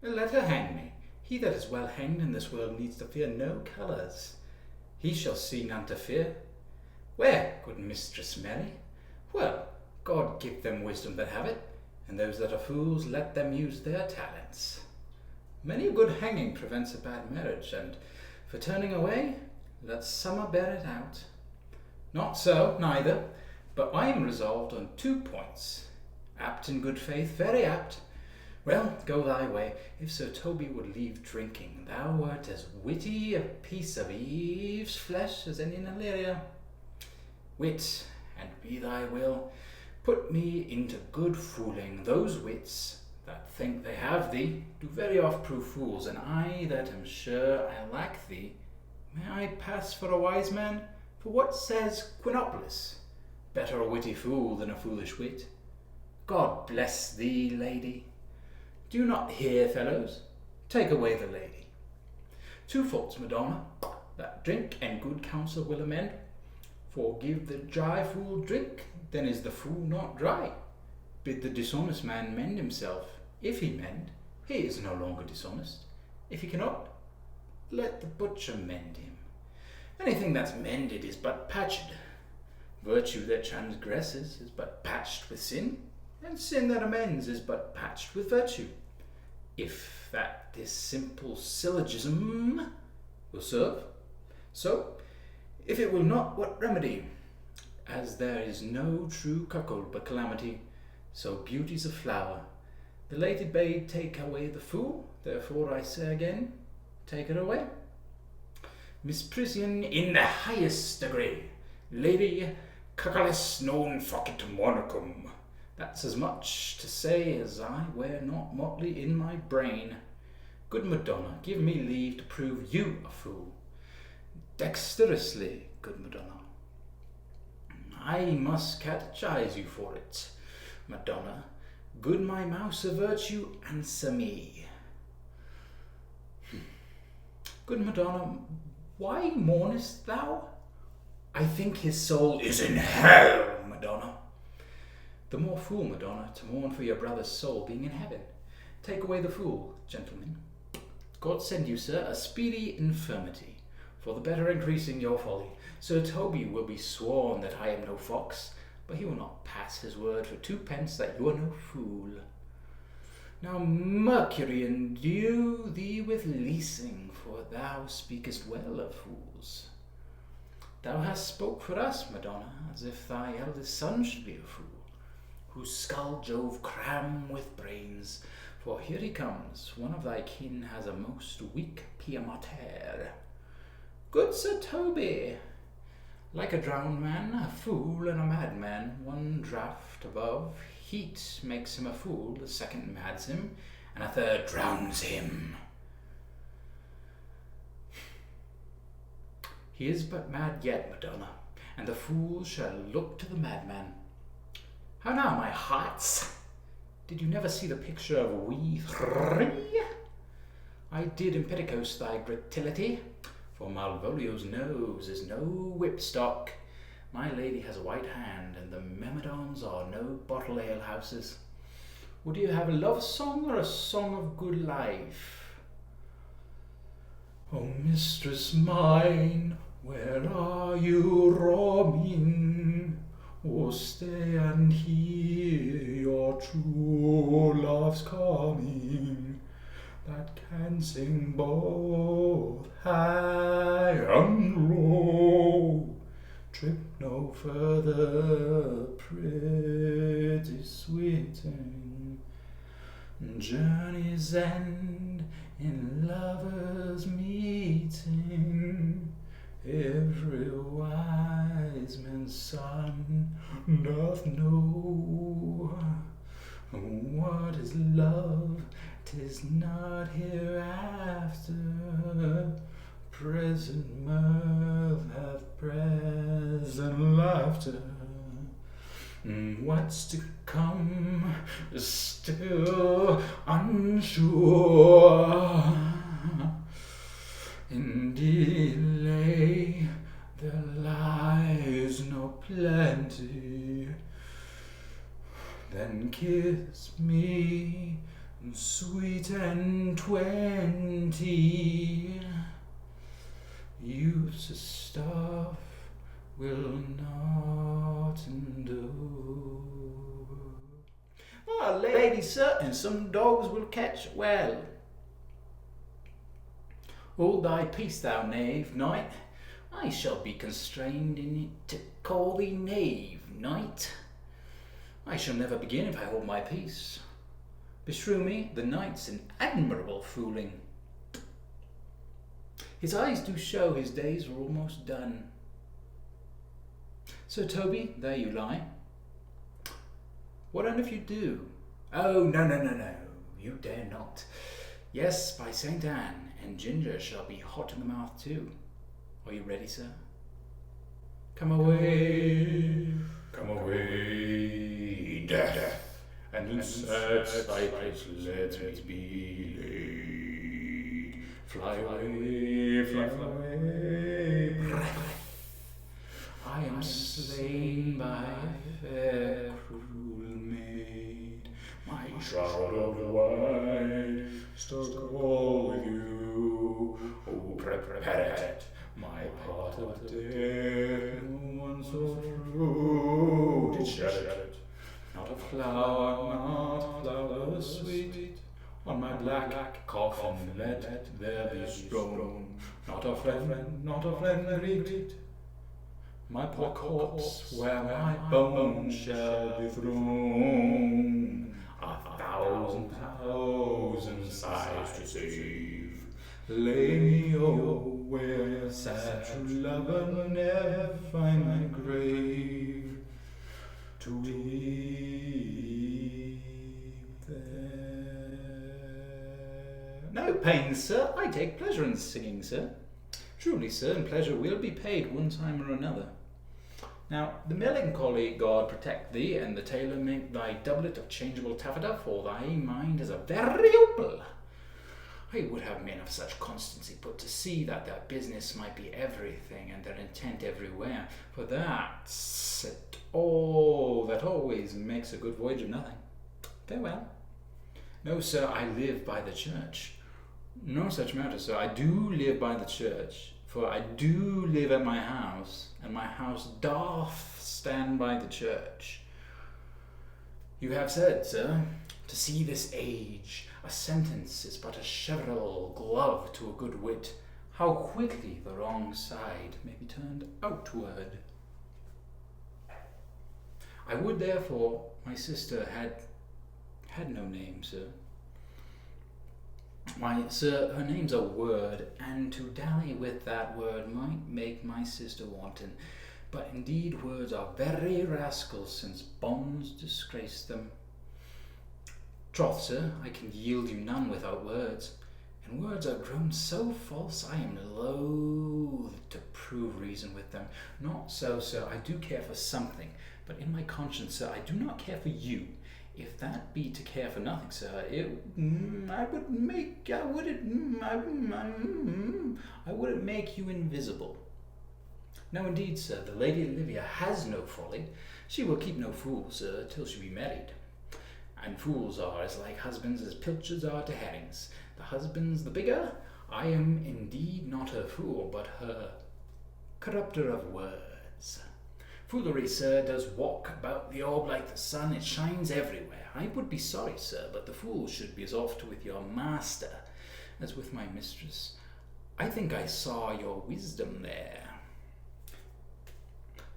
Let her hang me. He that is well hanged in this world needs to fear no colours. He shall see none to fear. Where, good Mistress Mary? Well, God give them wisdom that have it, and those that are fools let them use their talents. Many a good hanging prevents a bad marriage, and for turning away, let summer bear it out. Not so, neither, but I am resolved on 2 points. Apt in good faith, very apt. Well, go thy way. If Sir Toby would leave drinking, thou wert as witty a piece of Eve's flesh as any in Illyria. Wit, and be thy will, put me into good fooling. Those wits that think they have thee do very oft prove fools, and I that am sure I lack thee, may I pass for a wise man? For what says Quinopolis? Better a witty fool than a foolish wit. God bless thee, lady. Do you not hear, fellows? Take away the lady. 2 faults, Madonna, that drink and good counsel will amend. For give the dry fool drink, then is the fool not dry. Bid the dishonest man mend himself. If he mend, he is no longer dishonest. If he cannot, let the butcher mend him. Anything that's mended is but patched. Virtue that transgresses is but patched with sin, and sin that amends is but patched with virtue. If that this simple syllogism will serve, so. If it will not, what remedy? As there is no true cuckold but calamity, so beauty's a flower. The lady bade take away the fool, therefore I say again, take her away. Misprision in the highest degree, lady cuckolis non facit monachum. That's as much to say as I wear not motley in my brain. Good Madonna, give me leave to prove you a fool. Dexterously, good Madonna. I must catechize you for it, Madonna. Good my mouse of virtue, answer me. Good Madonna, why mournest thou? I think his soul is in hell, Madonna. The more fool, Madonna, to mourn for your brother's soul being in heaven. Take away the fool, gentlemen. God send you, sir, a speedy infirmity, for the better increasing your folly. Sir Toby will be sworn that I am no fox, but he will not pass his word for 2 pence that you are no fool. Now Mercury endue thee with leasing, for thou speakest well of fools. Thou hast spoke for us, Madonna, as if thy eldest son should be a fool, whose skull Jove cram with brains. For here he comes, one of thy kin has a most weak pia mater. Good Sir Toby, like a drowned man, a fool, and a madman, 1 draught above, heat makes him a fool, the second mads him, and a third drowns him. He is but mad yet, Madonna, and the fool shall look to the madman. How now, my hearts? Did you never see the picture of we 3? I did impedicose thy gratillity, for Malvolio's nose is no whipstock. My lady has a white hand, and the Myrmidons are no bottle ale houses. Would you have a love song or a song of good life? O mistress mine, where are you roaming? O stay and hear your true love's coming, that can sing both high and low. Trip no further, pretty sweeting. Journeys end in lovers' meeting. Every wise man's son doth know what is love. 'Tis not hereafter. Present mirth hath present laughter. What's to come is still unsure. In delay there lies no plenty. Then kiss me, sweet and 20. Useless stuff will not endure. Ah, lady, sir, and some dogs will catch well. Hold thy peace, thou knave, knight. I shall be constrained in it to call thee knave, knight. I shall never begin if I hold my peace. Beshrew me, the knight's an admirable fooling. His eyes do show his days are almost done. Sir Toby, there you lie. What on if you do? Oh, no, you dare not. Yes, by St. Anne, and Ginger shall be hot in the mouth too. Are you ready, sir? Come away, death, and in sad cypress let me be laid. Fly away. I am slain by fair cruel maid. My shroud of white stuck all with you. Oh, prepare it, my part of death, no one so true did shed it. Not a flower sweet, on my black coffin let there be strewn. Not a friend greet my poor corpse where my bones shall be thrown. 1,000 sighs to save. Lay me where sad true lover never find my grave to weep there. No pains, sir. I take pleasure in singing, sir. Truly, sir, and pleasure will be paid one time or another. Now, the melancholy God protect thee, and the tailor make thy doublet of changeable taffeta, for thy mind is a very opal. I would have men of such constancy put to sea that their business might be everything, and their intent everywhere, for that's it all that always makes a good voyage of nothing. Farewell. No, sir, I live by the church. No such matter, sir. I do live by the church, for I do live at my house, and my house doth stand by the church. You have said, sir, to see this age, a sentence is but a cheverel glove to a good wit. How quickly the wrong side may be turned outward. I would therefore my sister had no name, sir. Why, sir, her name's a word, and to dally with that word might make my sister wanton. But indeed words are very rascals, since bonds disgrace them. Troth, sir, I can yield you none without words, and words are grown so false I am loath to prove reason with them. Not so, sir, I do care for something, but in my conscience, sir, I do not care for you. If that be to care for nothing, sir, I wouldn't make you invisible. No, indeed, sir, the Lady Olivia has no folly. She will keep no fool, sir, till she be married. And fools are as like husbands as pilchards are to herrings. The husband's the bigger. I am indeed not her fool, but her corrupter of words. Foolery, sir, does walk about the orb like the sun. It shines everywhere. I would be sorry, sir, but the fool should be as oft with your master as with my mistress. I think I saw your wisdom there.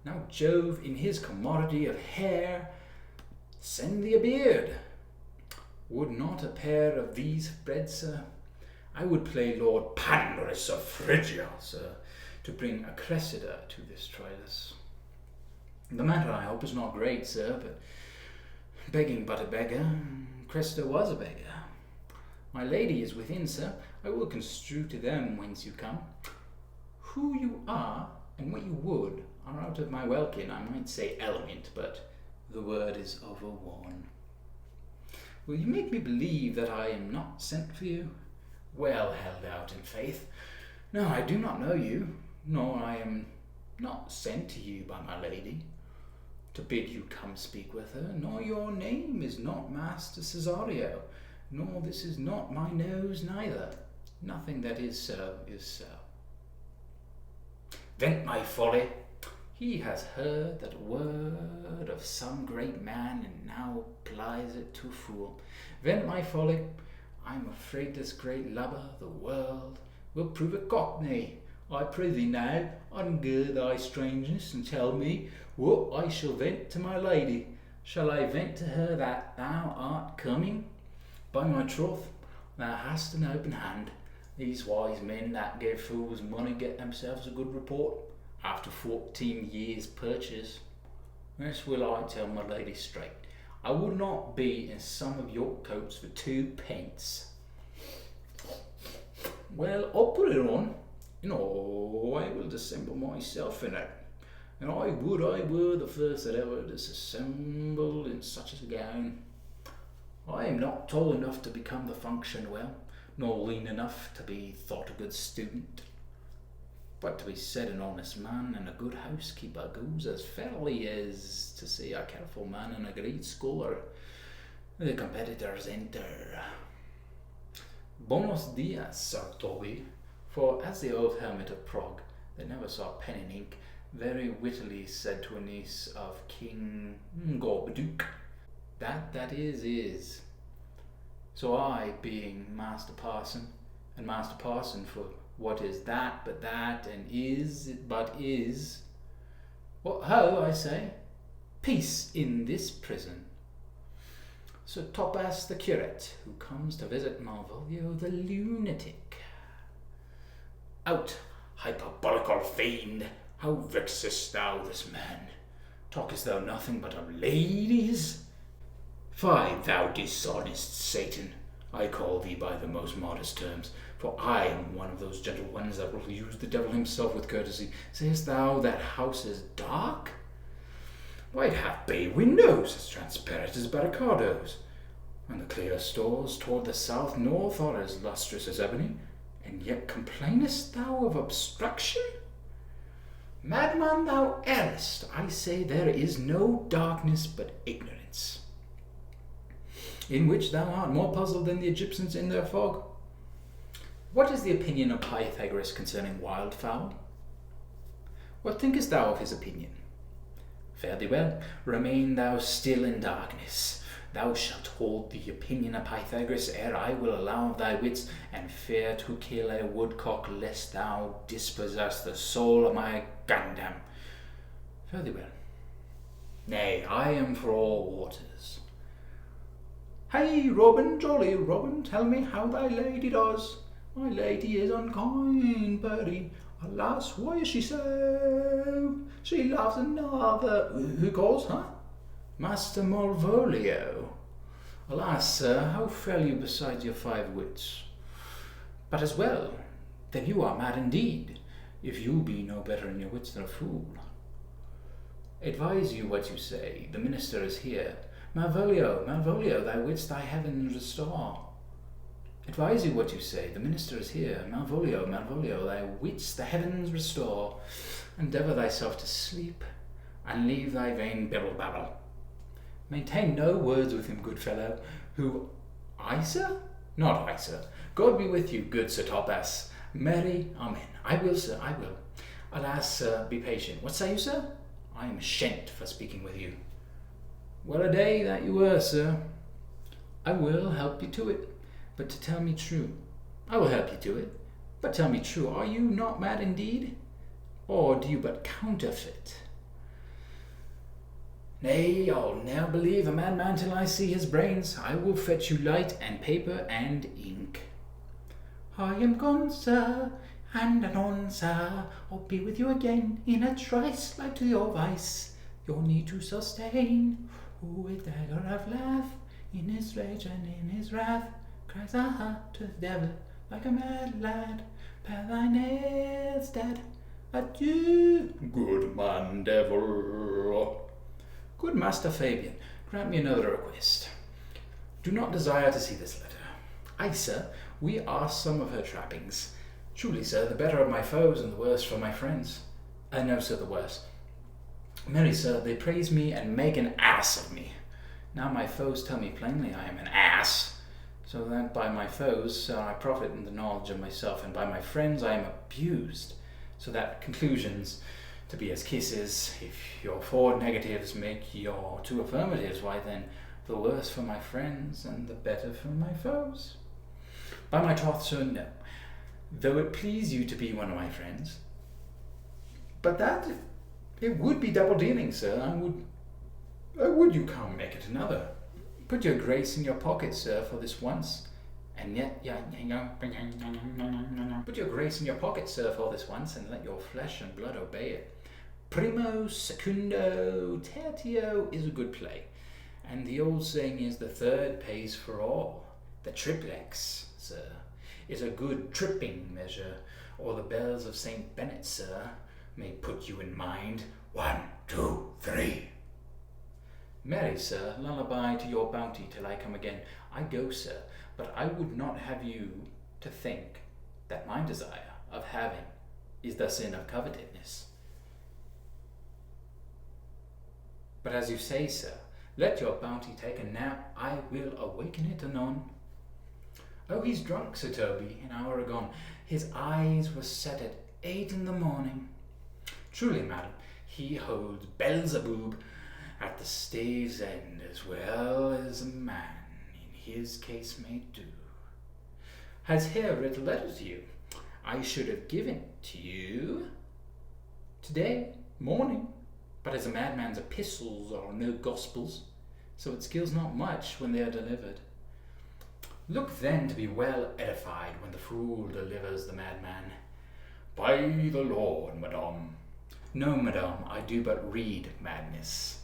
Now Jove, in his commodity of hair, send thee a beard. Would not a pair of these have bred, sir? I would play Lord Pandarus of Phrygia, sir, to bring a Cressida to this Troilus. The matter, I hope, is not great, sir, but begging but a beggar, Cressida was a beggar. My lady is within, sir. I will construe to them whence you come. Who you are, and what you would, are out of my welkin. I might say element, but the word is overworn. Will you make me believe that I am not sent for you? Well held out in faith. No, I do not know you, nor I am not sent to you by my lady, to bid you come speak with her, nor your name is not Master Cesario, nor this is not my nose neither. Nothing that is so is so. Vent my folly. He has heard that word of some great man, and now applies it to a fool. Vent my folly. I'm afraid this great lubber, the world, will prove a cockney. I prithee now, ungird thy strangeness, and tell me what I shall vent to my lady. Shall I vent to her that thou art coming? By my troth, thou hast an open hand. These wise men that give fools money get themselves a good report after 14 years' purchase. This will I tell my lady straight. I will not be in some of your coats for 2 pence. Well, I'll put it on. I will dissemble myself in it. And I would I were the first that ever disassembled in such a gown. I am not tall enough to become the function well, nor lean enough to be thought a good student. But to be said an honest man and a good housekeeper goes as fairly as to say a careful man and a great scholar. The competitors enter. Buenos dias, Sir Toby, for as the old hermit of Prague, that never saw pen and ink, very wittily said to a niece of King Gorbaduke, that is. So I, being Master Parson, and Master Parson for what is that but that, and is but is, what ho, I say, peace in this prison. Sir Topas the curate, who comes to visit Malvolio the lunatic. Out, hyperbolical fiend, how vexest thou this man? Talkest thou nothing but of ladies? Fie, thou dishonest Satan, I call thee by the most modest terms, for I am one of those gentle ones that will use the devil himself with courtesy. Sayest thou that house is dark? Why, it hath bay windows as transparent as barricadoes, and the clear stores toward the south-north are as lustrous as ebony, and yet complainest thou of obstruction? Madman, thou errest. I say there is no darkness but ignorance, in which thou art more puzzled than the Egyptians in their fog. What is the opinion of Pythagoras concerning wildfowl? What thinkest thou of his opinion? Fare thee well, remain thou still in darkness. Thou shalt hold the opinion of Pythagoras ere I will allow thy wits, and fear to kill a woodcock, lest thou dispossess the soul of my gandam. Fare thee well. Nay, I am for all waters. Hey, Robin, jolly Robin, tell me how thy lady does. My lady is unkind, Bertie. Alas, why is she so? She loves another. Who calls, huh? Master Malvolio. Alas, sir, how fell you beside your 5 wits? But as well, then you are mad indeed, if you be no better in your wits than a fool. Advise you what you say, the minister is here. Malvolio, Malvolio, thy wits thy heaven restore. Advise you what you say, the minister is here. Malvolio, Malvolio, thy wits the heavens restore. Endeavour thyself to sleep, and leave thy vain bibble-babble. Maintain no words with him, good fellow. Who, I, sir? Not I, sir. God be with you, good Sir Topas. Mary, amen. I will, sir, I will. Alas, sir, be patient. What say you, sir? I am shent for speaking with you. Well a day that you were, sir. I will help you to it, but to tell me true. I will help you to it, but tell me true. Are you not mad indeed? Or do you but counterfeit? Nay, I'll ne'er believe a madman till I see his brains. I will fetch you light and paper and ink. I am gone, sir, and anon, sir. I'll be with you again in a trice, like to your vice, your need to sustain. Who with dagger of laugh, in his rage and in his wrath, cries aha to the devil like a mad lad. Bear thy nails, dead. Adieu, good man, devil. Good Master Fabian, grant me another request. Do not desire to see this letter. Aye, sir, we are some of her trappings. Truly, sir, the better of my foes and the worse for my friends. No, sir, the worse. Marry, sir, they praise me and make an ass of me. Now my foes tell me plainly I am an ass, so that by my foes I profit in the knowledge of myself, and by my friends I am abused, so that conclusions to be as kisses, if your 4 negatives make your 2 affirmatives, why then the worse for my friends and the better for my foes. By my troth, sir, no, though it please you to be one of my friends. But that it would be double dealing, sir. I would you can't make it another. Put your grace in your pocket, sir, for this once, and yet put your grace in your pocket, sir, for this once, and let your flesh and blood obey it. Primo, secundo, tertio is a good play, and the old saying is the third pays for all. The triplex, sir, is a good tripping measure, or the bells of St. Bennet, sir, may put you in mind. 1, 2, 3. Marry, sir, lullaby to your bounty till I come again. I go, sir, but I would not have you to think that my desire of having is the sin of covetousness. But as you say, sir, let your bounty take a nap, I will awaken it anon. Oh, he's drunk, Sir Toby, an hour agone. His eyes were set at 8 in the morning. Truly, madam, he holds Beelzebub at the stave's end as well as a man in his case may do. Has here writ a letter to you. I should have given it to you today morning, but as a madman's epistles are no gospels, so it skills not much when they are delivered. Look then to be well edified when the fool delivers the madman. By the Lord, madam. No, madam, I do but read madness,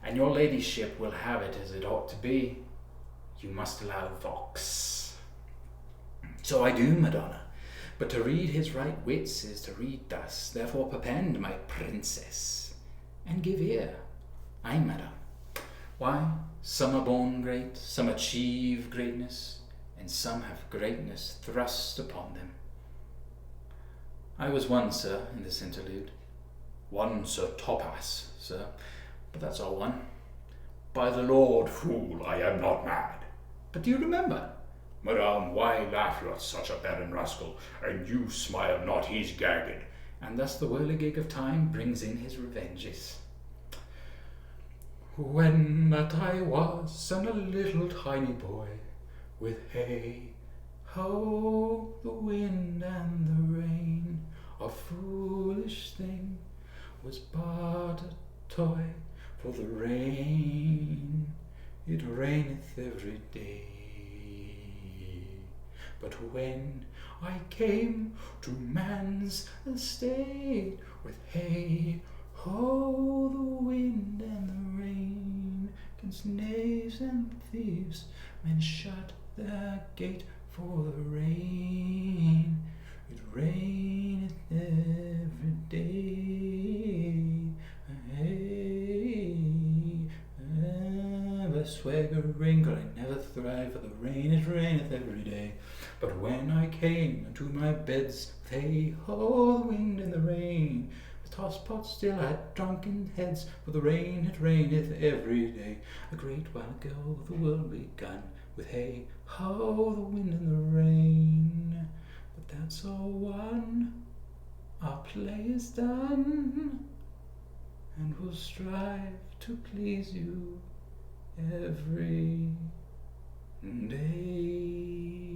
and your ladyship will have it as it ought to be. You must allow vox. So I do, Madonna, but to read his right wits is to read thus. Therefore perpend, my princess, and give ear. Aye, madam. Why, some are born great, some achieve greatness, and some have greatness thrust upon them. I was one, sir, in this interlude. One Sir Topas, sir, but that's all one. By the Lord, fool, I am not mad. But do you remember? Madam, why laugh you at such a barren rascal, and you smile not, he's gagged. And thus the whirligig of time brings in his revenges. When that I was and a little tiny boy, with hey, ho, the wind and the rain, a foolish thing was but a toy, for the rain, it raineth every day. But when I came to man's estate, with hey, ho, the wind and the rain, 'gainst knaves and thieves men shut their gate for the rain, it raineth every day. Hey, ever swaggering, could I never thrive, for the rain, it raineth every day. But when I came unto my beds, with hey, ho, the wind and the rain, the tosspot still had drunken heads, for the rain, it raineth every day. A great while ago the world begun, with hey, ho, the wind and the rain. But that's all one, our play is done, and we'll strive to please you every day.